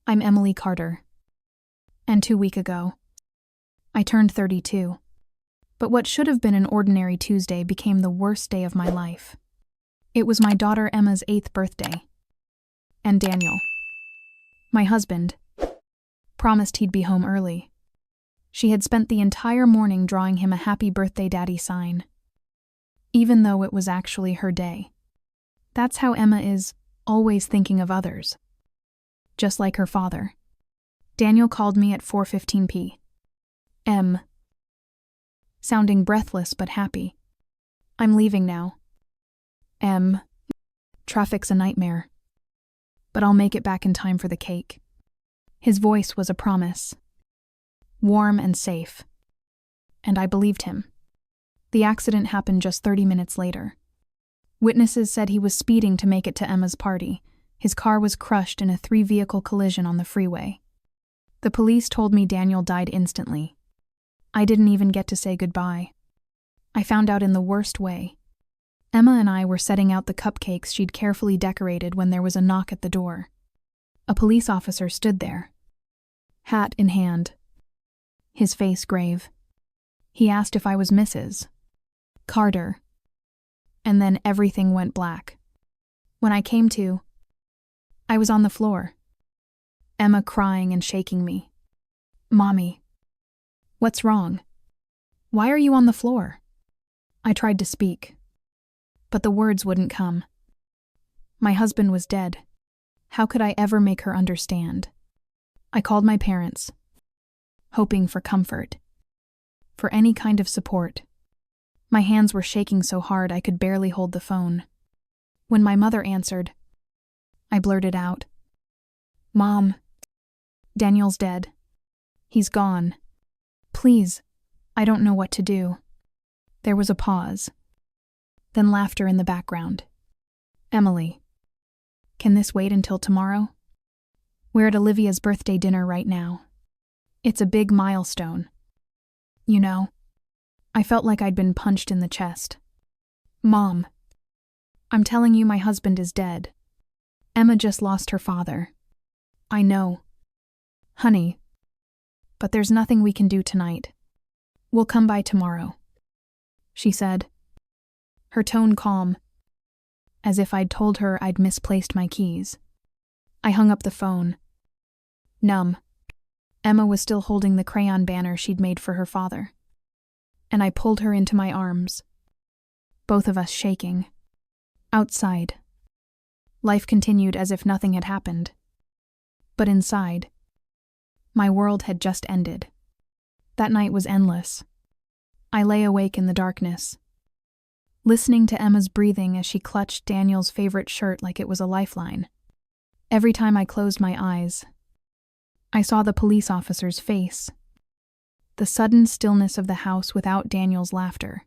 I'm Emily Carter. And 2 weeks ago, I turned 32. But what should have been an ordinary Tuesday became the worst day of my life. It was my daughter Emma's 8th birthday. And Daniel, my husband, promised he'd be home early. She had spent the entire morning drawing him a happy birthday daddy sign, even though it was actually her day. That's how Emma is, always thinking of others. Just like her father. Daniel called me at 4:15 p.m., sounding breathless but happy. I'm leaving now. Traffic's a nightmare. But I'll make it back in time for the cake. His voice was a promise. Warm and safe. And I believed him. The accident happened just 30 minutes later. Witnesses said he was speeding to make it to Emma's party. His car was crushed in a 3-vehicle collision on the freeway. The police told me Daniel died instantly. I didn't even get to say goodbye. I found out in the worst way. Emma and I were setting out the cupcakes she'd carefully decorated when there was a knock at the door. A police officer stood there, hat in hand, his face grave. He asked if I was Mrs. Carter. And then everything went black. When I came to, I was on the floor. Emma crying and shaking me. Mommy, what's wrong? Why are you on the floor? I tried to speak, but the words wouldn't come. My husband was dead. How could I ever make her understand? I called my parents, hoping for comfort, for any kind of support. My hands were shaking so hard I could barely hold the phone. When my mother answered, I blurted out, Mom, Daniel's dead. He's gone. Please, I don't know what to do. There was a pause, then laughter in the background. Emily, can this wait until tomorrow? We're at Olivia's birthday dinner right now. It's a big milestone. You know, I felt like I'd been punched in the chest. Mom, I'm telling you my husband is dead. Emma just lost her father. I know. Honey, but there's nothing we can do tonight. We'll come by tomorrow, she said, her tone calm, as if I'd told her I'd misplaced my keys. I hung up the phone. Numb. Emma was still holding the crayon banner she'd made for her father, and I pulled her into my arms, both of us shaking. Outside, life continued as if nothing had happened. But inside, my world had just ended. That night was endless. I lay awake in the darkness, listening to Emma's breathing as she clutched Daniel's favorite shirt like it was a lifeline. Every time I closed my eyes, I saw the police officer's face, the sudden stillness of the house without Daniel's laughter.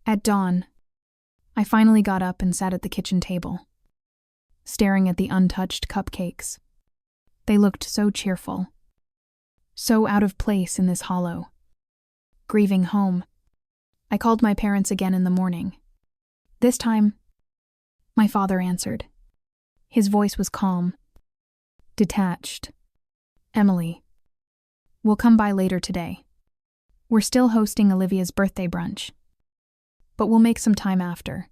At dawn, I finally got up and sat at the kitchen table, staring at the untouched cupcakes. They looked so cheerful, so out of place in this hollow, grieving home. I called my parents again in the morning. This time, my father answered. His voice was calm, detached. Emily, we'll come by later today. We're still hosting Olivia's birthday brunch, but we'll make some time after.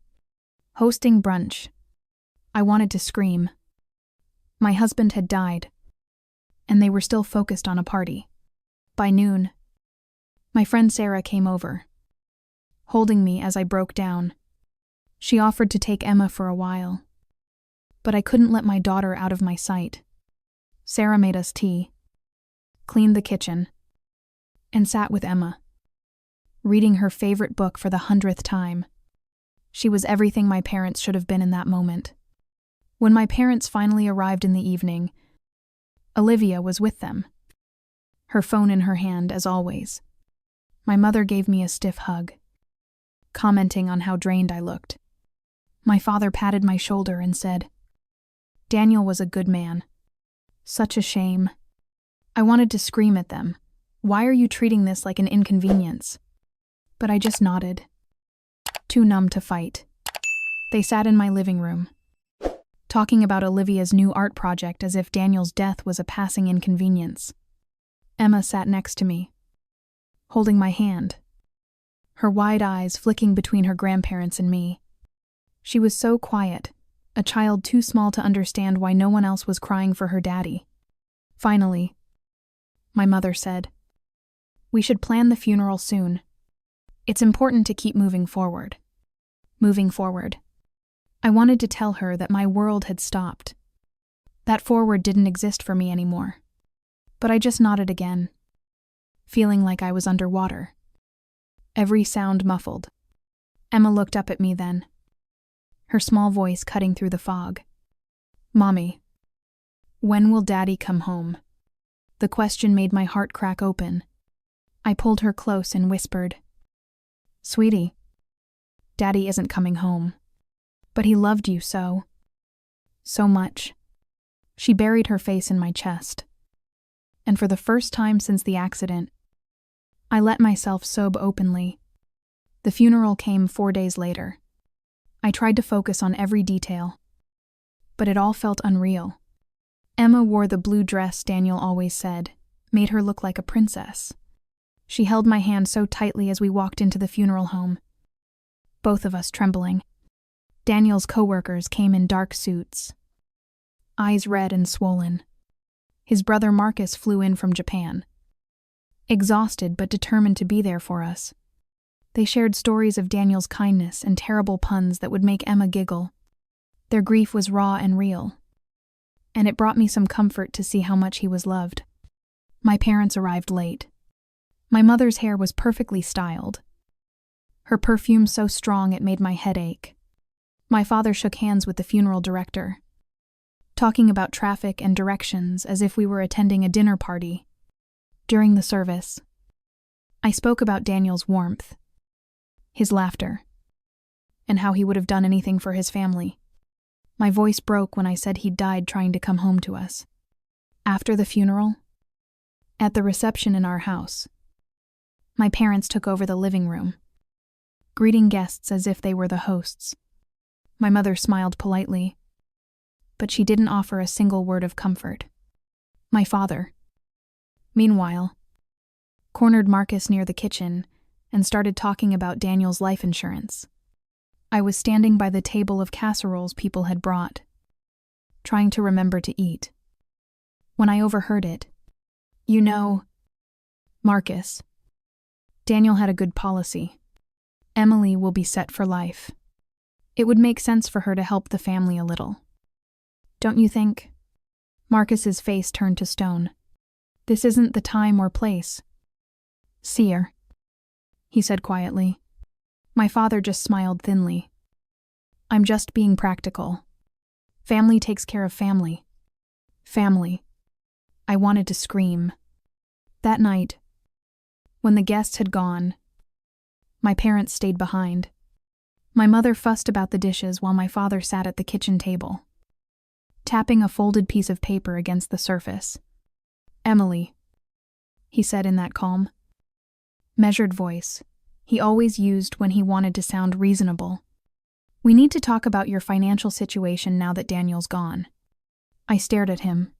Hosting brunch. I wanted to scream. My husband had died, and they were still focused on a party. By noon, my friend Sarah came over, holding me as I broke down. She offered to take Emma for a while, but I couldn't let my daughter out of my sight. Sarah made us tea, cleaned the kitchen, and sat with Emma, reading her favorite book for the 100th time. She was everything my parents should have been in that moment. When my parents finally arrived in the evening, Olivia was with them, her phone in her hand as always. My mother gave me a stiff hug, commenting on how drained I looked. My father patted my shoulder and said, Daniel was a good man. Such a shame. I wanted to scream at them. Why are you treating this like an inconvenience? But I just nodded, too numb to fight. They sat in my living room, talking about Olivia's new art project as if Daniel's death was a passing inconvenience. Emma sat next to me, holding my hand, her wide eyes flicking between her grandparents and me. She was so quiet, a child too small to understand why no one else was crying for her daddy. Finally, my mother said, "We should plan the funeral soon. It's important to keep moving forward." Moving forward. I wanted to tell her that my world had stopped. That forward didn't exist for me anymore. But I just nodded again, feeling like I was underwater. Every sound muffled. Emma looked up at me then, her small voice cutting through the fog. "Mommy, when will Daddy come home?" The question made my heart crack open. I pulled her close and whispered, "Sweetie, Daddy isn't coming home. But he loved you so much." She buried her face in my chest. And for the first time since the accident, I let myself sob openly. The funeral came 4 days later. I tried to focus on every detail, but it all felt unreal. Emma wore the blue dress Daniel always said made her look like a princess. She held my hand so tightly as we walked into the funeral home, both of us trembling. Daniel's co-workers came in dark suits, eyes red and swollen. His brother Marcus flew in from Japan, exhausted but determined to be there for us. They shared stories of Daniel's kindness and terrible puns that would make Emma giggle. Their grief was raw and real, and it brought me some comfort to see how much he was loved. My parents arrived late. My mother's hair was perfectly styled, her perfume so strong it made my head ache. My father shook hands with the funeral director, talking about traffic and directions as if we were attending a dinner party. During the service, I spoke about Daniel's warmth, his laughter, and how he would have done anything for his family. My voice broke when I said he'd died trying to come home to us. After the funeral, at the reception in our house, my parents took over the living room, greeting guests as if they were the hosts. My mother smiled politely, but she didn't offer a single word of comfort. My father, meanwhile, cornered Marcus near the kitchen and started talking about Daniel's life insurance. I was standing by the table of casseroles people had brought, trying to remember to eat, when I overheard it. "You know, Marcus, Daniel had a good policy. Emily will be set for life. It would make sense for her to help the family a little. Don't you think?" Marcus's face turned to stone. "This isn't the time or place." "Seer," he said quietly. My father just smiled thinly. "I'm just being practical. Family takes care of family. Family." I wanted to scream. That night, when the guests had gone, my parents stayed behind. My mother fussed about the dishes while my father sat at the kitchen table, tapping a folded piece of paper against the surface. "Emily," he said in that calm, measured voice he always used when he wanted to sound reasonable. "We need to talk about your financial situation now that Daniel's gone." I stared at him,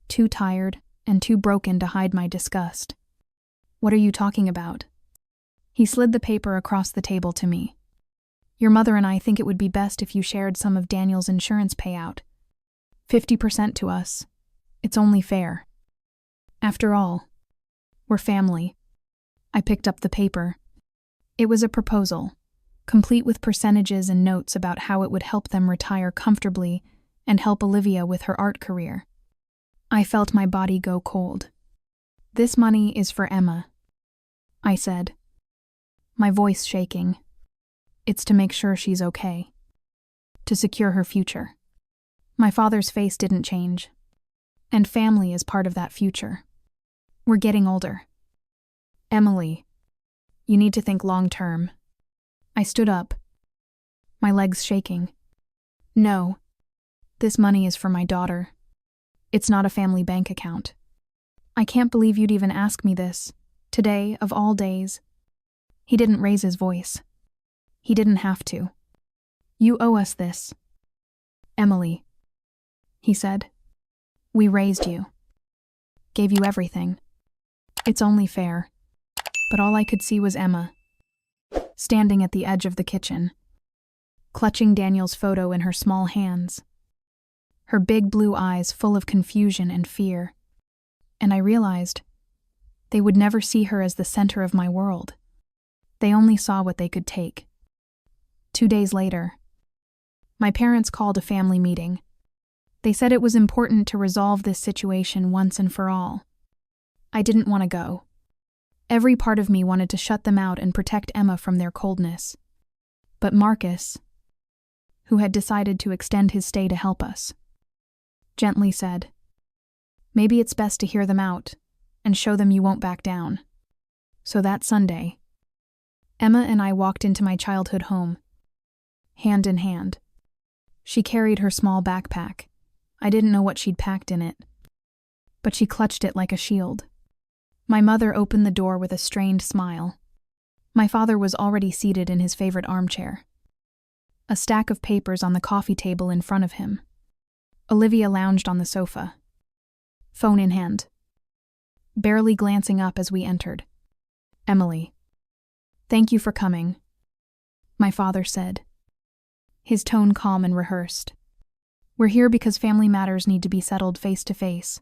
too tired and too broken to hide my disgust. "What are you talking about?" He slid the paper across the table to me. "Your mother and I think it would be best if you shared some of Daniel's insurance payout. 50% to us. It's only fair. After all, we're family." I picked up the paper. It was a proposal, complete with percentages and notes about how it would help them retire comfortably and help Olivia with her art career. I felt my body go cold. "This money is for Emma," I said, my voice shaking. "It's to make sure she's okay. To secure her future." My father's face didn't change. "And family is part of that future. We're getting older. Emily, you need to think long-term." I stood up, my legs shaking. "No, this money is for my daughter. It's not a family bank account. I can't believe you'd even ask me this, today of all days." He didn't raise his voice. He didn't have to. "You owe us this. Emily, he said. We raised you. Gave you everything. It's only fair. But all I could see was Emma, standing at the edge of the kitchen, clutching Daniel's photo in her small hands, her big blue eyes full of confusion and fear. And I realized they would never see her as the center of my world. They only saw what they could take. 2 days later, my parents called a family meeting. They said it was important to resolve this situation once and for all. I didn't want to go. Every part of me wanted to shut them out and protect Emma from their coldness. But Marcus, who had decided to extend his stay to help us, gently said, maybe it's best to hear them out and show them you won't back down. So that Sunday, Emma and I walked into my childhood home, hand in hand. She carried her small backpack. I didn't know what she'd packed in it, but she clutched it like a shield. My mother opened the door with a strained smile. My father was already seated in his favorite armchair, a stack of papers on the coffee table in front of him. Olivia lounged on the sofa, phone in hand, barely glancing up as we entered. Emily, thank you for coming, my father said, his tone calm and rehearsed. We're here because family matters need to be settled face to face.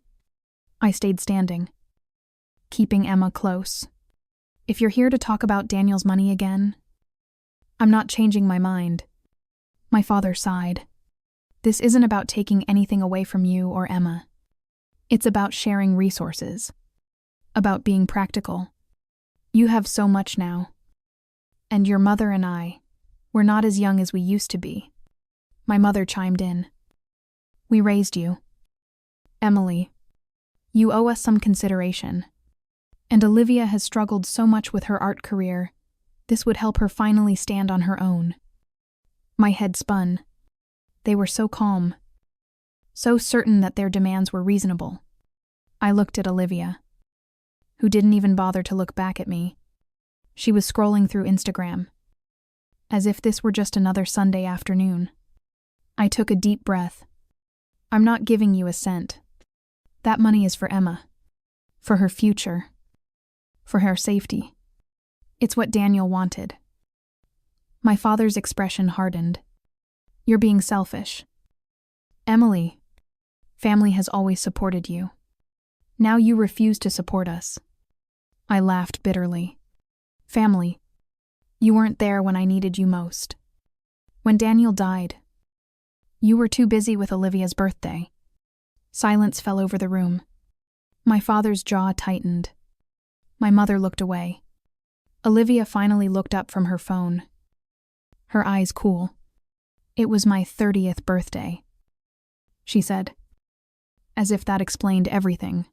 I stayed standing, keeping Emma close. If you're here to talk about Daniel's money again, I'm not changing my mind. My father sighed. This isn't about taking anything away from you or Emma. It's about sharing resources, about being practical. You have so much now. And your mother and I, we're not as young as we used to be. My mother chimed in. We raised you. Emily, you owe us some consideration. And Olivia has struggled so much with her art career. This would help her finally stand on her own. My head spun. They were so calm, so certain that their demands were reasonable. I looked at Olivia, who didn't even bother to look back at me. She was scrolling through Instagram, as if this were just another Sunday afternoon. I took a deep breath. I'm not giving you a cent. That money is for Emma, for her future, for her safety. It's what Daniel wanted. My father's expression hardened. You're being selfish. Emily, family has always supported you. Now you refuse to support us. I laughed bitterly. Family, you weren't there when I needed you most. When Daniel died, you were too busy with Olivia's birthday. Silence fell over the room. My father's jaw tightened. My mother looked away. Olivia finally looked up from her phone, her eyes cool. It was my 30th birthday, she said, as if that explained everything.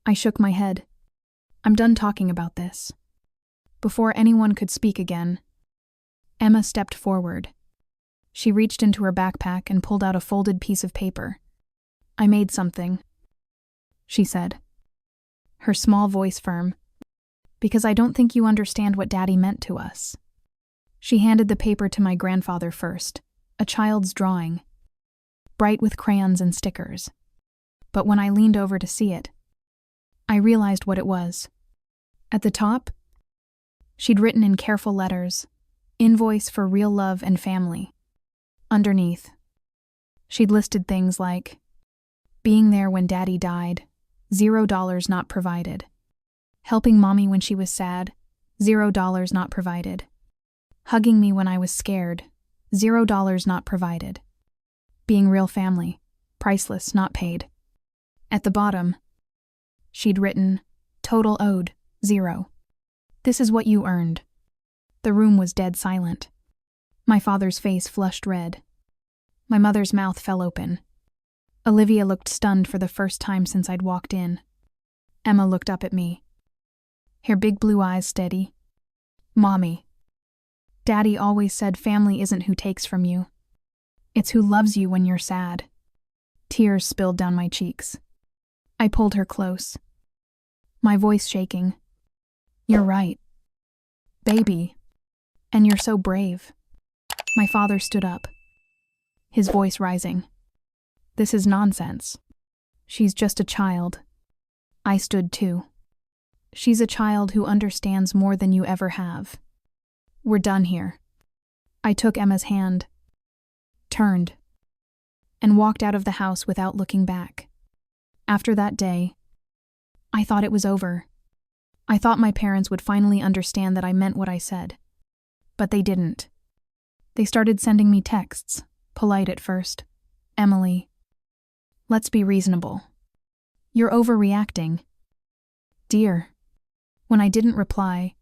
I shook my head. I'm done talking about this. Before anyone could speak again, Emma stepped forward. She reached into her backpack and pulled out a folded piece of paper. I made something, she said, her small voice firm, because I don't think you understand what Daddy meant to us. She handed the paper to my grandfather first, a child's drawing, bright with crayons and stickers. But when I leaned over to see it, I realized what it was. At the top, she'd written in careful letters, invoice for real love and family. Underneath, she'd listed things like, being there when Daddy died, $0 not provided. Helping Mommy when she was sad, $0 not provided. Hugging me when I was scared, $0 not provided. Being real family, priceless, not paid. At the bottom, she'd written, total owed, 0. This is what you earned. The room was dead silent. My father's face flushed red. My mother's mouth fell open. Olivia looked stunned for the first time since I'd walked in. Emma looked up at me, her big blue eyes steady. Mommy, Daddy always said family isn't who takes from you. It's who loves you when you're sad. Tears spilled down my cheeks. I pulled her close, my voice shaking. You're right, baby, and you're so brave. My father stood up, his voice rising. This is nonsense. She's just a child. I stood too. She's a child who understands more than you ever have. We're done here. I took Emma's hand, turned, and walked out of the house without looking back. After that day, I thought it was over. I thought my parents would finally understand that I meant what I said. But they didn't. They started sending me texts, polite at first. Emily, let's be reasonable. You're overreacting. Dear. When I didn't reply,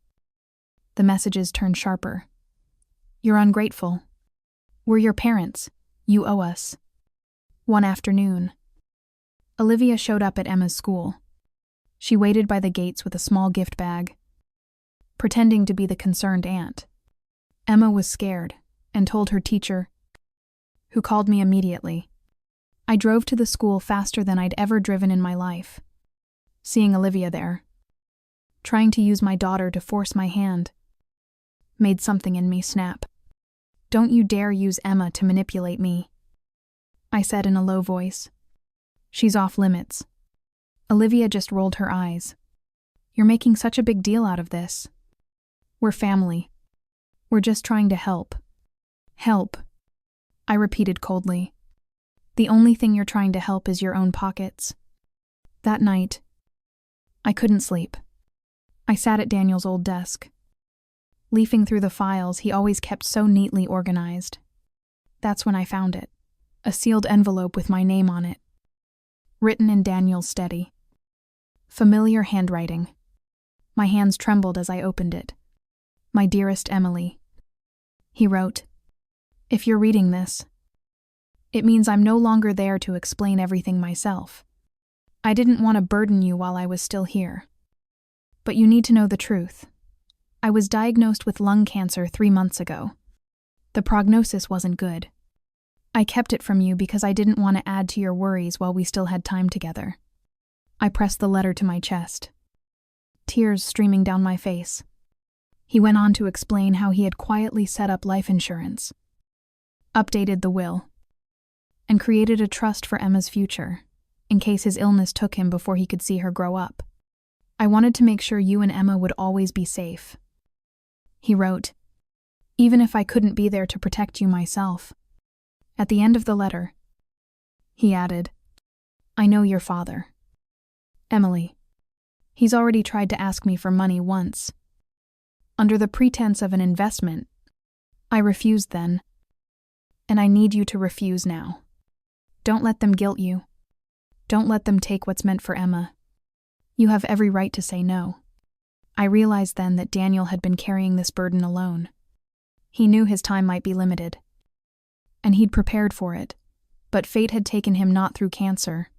the messages turned sharper. You're ungrateful. We're your parents. You owe us. One afternoon, Olivia showed up at Emma's school. She waited by the gates with a small gift bag, pretending to be the concerned aunt. Emma was scared and told her teacher, who called me immediately. I drove to the school faster than I'd ever driven in my life. Seeing Olivia there, trying to use my daughter to force my hand, made something in me snap. Don't you dare use Emma to manipulate me, I said in a low voice. She's off limits. Olivia just rolled her eyes. You're making such a big deal out of this. We're family. We're just trying to help. Help, I repeated coldly. The only thing you're trying to help is your own pockets. That night, I couldn't sleep. I sat at Daniel's old desk, leafing through the files he always kept so neatly organized. That's when I found it, a sealed envelope with my name on it, written in Daniel's steady, familiar handwriting. My hands trembled as I opened it. My dearest Emily, he wrote. If you're reading this, it means I'm no longer there to explain everything myself. I didn't want to burden you while I was still here. But you need to know the truth. I was diagnosed with lung cancer 3 months ago. The prognosis wasn't good. I kept it from you because I didn't want to add to your worries while we still had time together. I pressed the letter to my chest, tears streaming down my face. He went on to explain how he had quietly set up life insurance, updated the will, and created a trust for Emma's future, in case his illness took him before he could see her grow up. I wanted to make sure you and Emma would always be safe. He wrote, even if I couldn't be there to protect you myself. At the end of the letter, he added, I know your father. Emily. He's already tried to ask me for money once. Under the pretense of an investment, I refused then, and I need you to refuse now. Don't let them guilt you. Don't let them take what's meant for Emma. You have every right to say no. I realized then that Daniel had been carrying this burden alone. He knew his time might be limited, and he'd prepared for it, but fate had taken him not through cancer,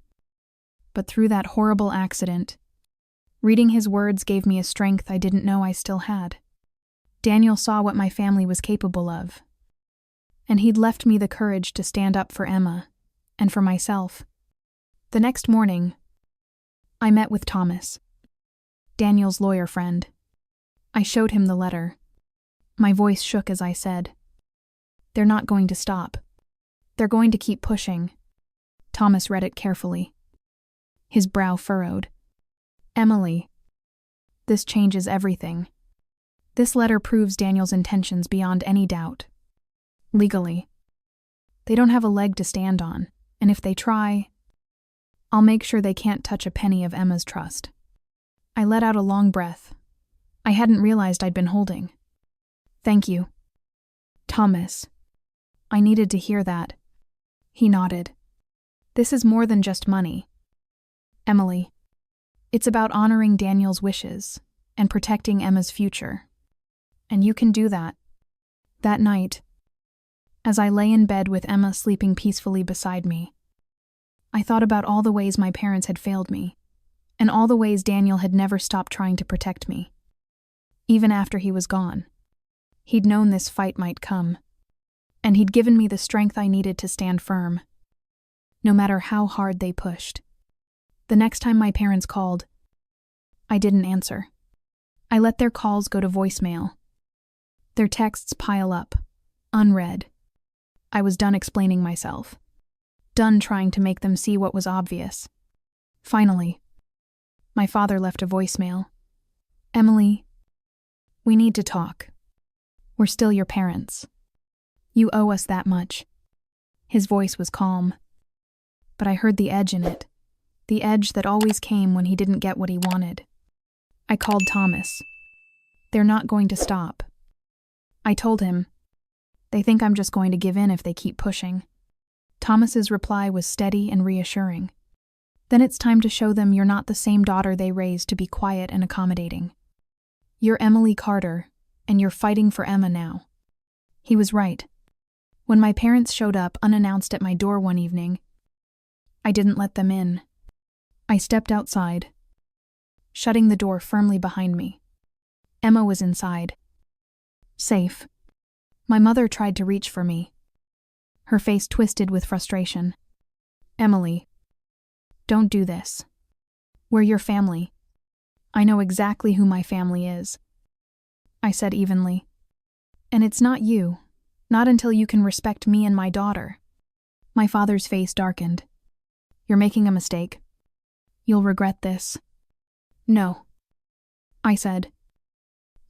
but through that horrible accident. Reading his words gave me a strength I didn't know I still had. Daniel saw what my family was capable of, and he'd left me the courage to stand up for Emma and for myself. The next morning, I met with Thomas, Daniel's lawyer friend. I showed him the letter. My voice shook as I said, they're not going to stop. They're going to keep pushing. Thomas read it carefully. His brow furrowed. Emily, this changes everything. This letter proves Daniel's intentions beyond any doubt. Legally, they don't have a leg to stand on, and if they try, I'll make sure they can't touch a penny of Emma's trust. I let out a long breath. I hadn't realized I'd been holding. Thank you. Thomas. I needed to hear that. He nodded. This is more than just money. Emily, it's about honoring Daniel's wishes and protecting Emma's future. And you can do that. That night, as I lay in bed with Emma sleeping peacefully beside me, I thought about all the ways my parents had failed me, and all the ways Daniel had never stopped trying to protect me. Even after he was gone, he'd known this fight might come, and he'd given me the strength I needed to stand firm, no matter how hard they pushed. The next time my parents called, I didn't answer. I let their calls go to voicemail. Their texts pile up, unread. I was done explaining myself. done trying to make them see what was obvious. Finally, my father left a voicemail. "Emily, we need to talk. We're still your parents. You owe us that much." His voice was calm, but I heard the edge in it, the edge that always came when he didn't get what he wanted. I called Thomas. "They're not going to stop." I told him, "They think I'm just going to give in if they keep pushing." Thomas's reply was steady and reassuring. "Then it's time to show them you're not the same daughter they raised to be quiet and accommodating. You're Emily Carter, and you're fighting for Emma now." He was right. When my parents showed up unannounced at my door one evening, I didn't let them in. I stepped outside, shutting the door firmly behind me. Emma was inside, safe. My mother tried to reach for me, her face twisted with frustration. "Emily, don't do this. We're your family. I know exactly who my family is," I said evenly. "And it's not you, not until you can respect me and my daughter." My father's face darkened. "You're making a mistake. You'll regret this." "No," I said,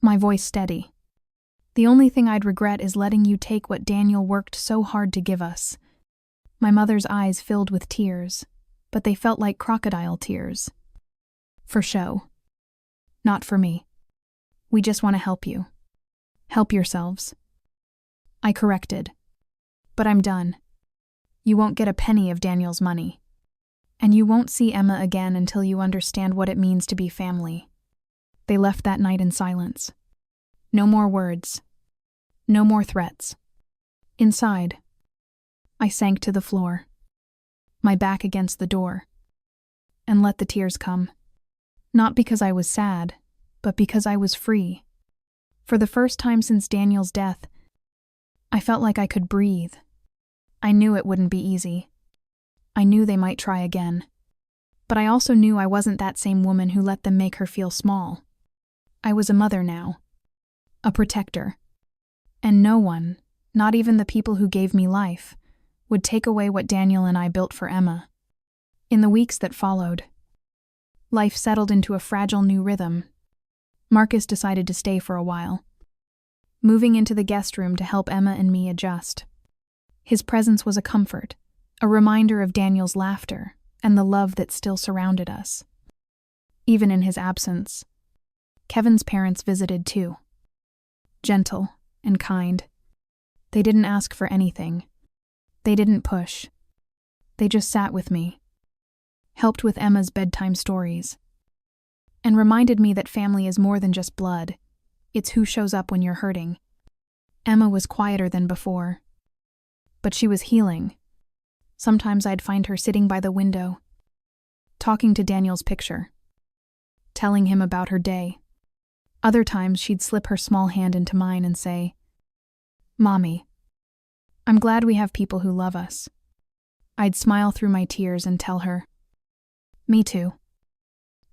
my voice steady. "The only thing I'd regret is letting you take what Daniel worked so hard to give us." My mother's eyes filled with tears, but they felt like crocodile tears. "For show. Not for me. We just want to help you. Help yourselves." I corrected. "But I'm done. You won't get a penny of Daniel's money. And you won't see Emma again until you understand what it means to be family." They left that night in silence. No more words. No more threats. Inside, I sank to the floor, my back against the door, and let the tears come. Not because I was sad, but because I was free. For the first time since Daniel's death, I felt like I could breathe. I knew it wouldn't be easy. I knew they might try again. But I also knew I wasn't that same woman who let them make her feel small. I was a mother now, a protector. And no one, not even the people who gave me life, would take away what Daniel and I built for Emma. In the weeks that followed, life settled into a fragile new rhythm. Marcus decided to stay for a while, moving into the guest room to help Emma and me adjust. His presence was a comfort, a reminder of Daniel's laughter and the love that still surrounded us. Even in his absence, Kevin's parents visited too. Gentle and kind. They didn't ask for anything. They didn't push. They just sat with me, helped with Emma's bedtime stories, and reminded me that family is more than just blood. It's who shows up when you're hurting. Emma was quieter than before, but she was healing. Sometimes I'd find her sitting by the window, talking to Daniel's picture, telling him about her day. Other times she'd slip her small hand into mine and say, "Mommy, I'm glad we have people who love us." I'd smile through my tears and tell her, "Me too.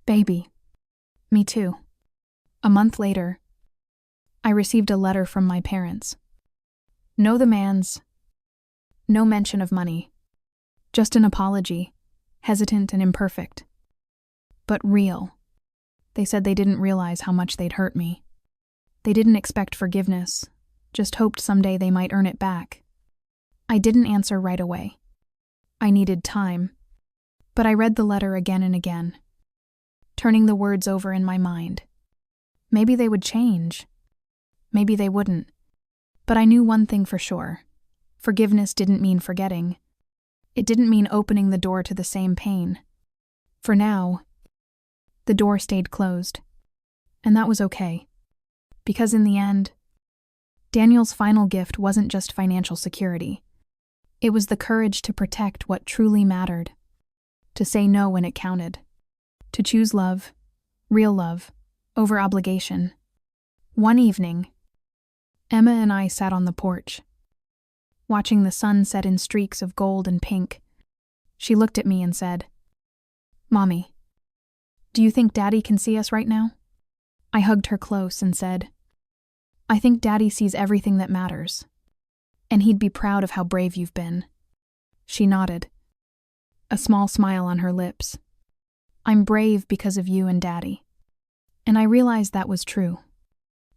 Baby, me too." A month later, I received a letter from my parents. No demands, no mention of money, just an apology, hesitant and imperfect, but real. They said they didn't realize how much they'd hurt me. They didn't expect forgiveness, just hoped someday they might earn it back. I didn't answer right away. I needed time, but I read the letter again and again, turning the words over in my mind. Maybe they would change. Maybe they wouldn't. But I knew one thing for sure. Forgiveness didn't mean forgetting. It didn't mean opening the door to the same pain. For now, the door stayed closed. And that was okay. Because in the end, Daniel's final gift wasn't just financial security. It was the courage to protect what truly mattered, to say no when it counted, to choose love, real love, over obligation. One evening, Emma and I sat on the porch, watching the sun set in streaks of gold and pink. She looked at me and said, "Mommy, do you think Daddy can see us right now?" I hugged her close and said, "I think Daddy sees everything that matters, and he'd be proud of how brave you've been." She nodded. a small smile on her lips. I'm brave because of you and Daddy. And I realized that was true.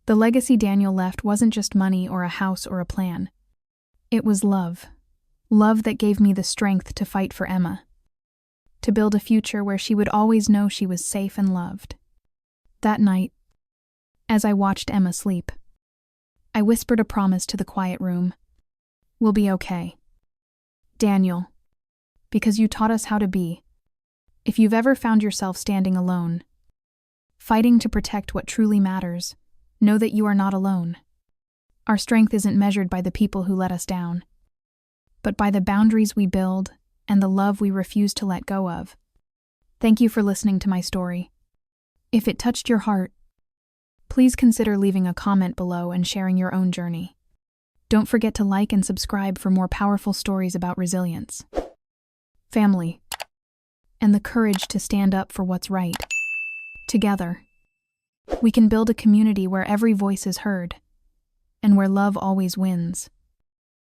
The legacy Daniel left wasn't just money or a house or a plan. It was love. Love that gave me the strength to fight for Emma. To build a future where she would always know she was safe and loved. That night, as I watched Emma sleep, I whispered a promise to the quiet room. We'll be okay. Daniel, because you taught us how to be. If you've ever found yourself standing alone, fighting to protect what truly matters, know that you are not alone. Our strength isn't measured by the people who let us down, but by the boundaries we build and the love we refuse to let go of. Thank you for listening to my story. If it touched your heart, please consider leaving a comment below and sharing your own journey. Don't forget to like and subscribe for more powerful stories about resilience, family, and the courage to stand up for what's right. Together, we can build a community where every voice is heard and where love always wins.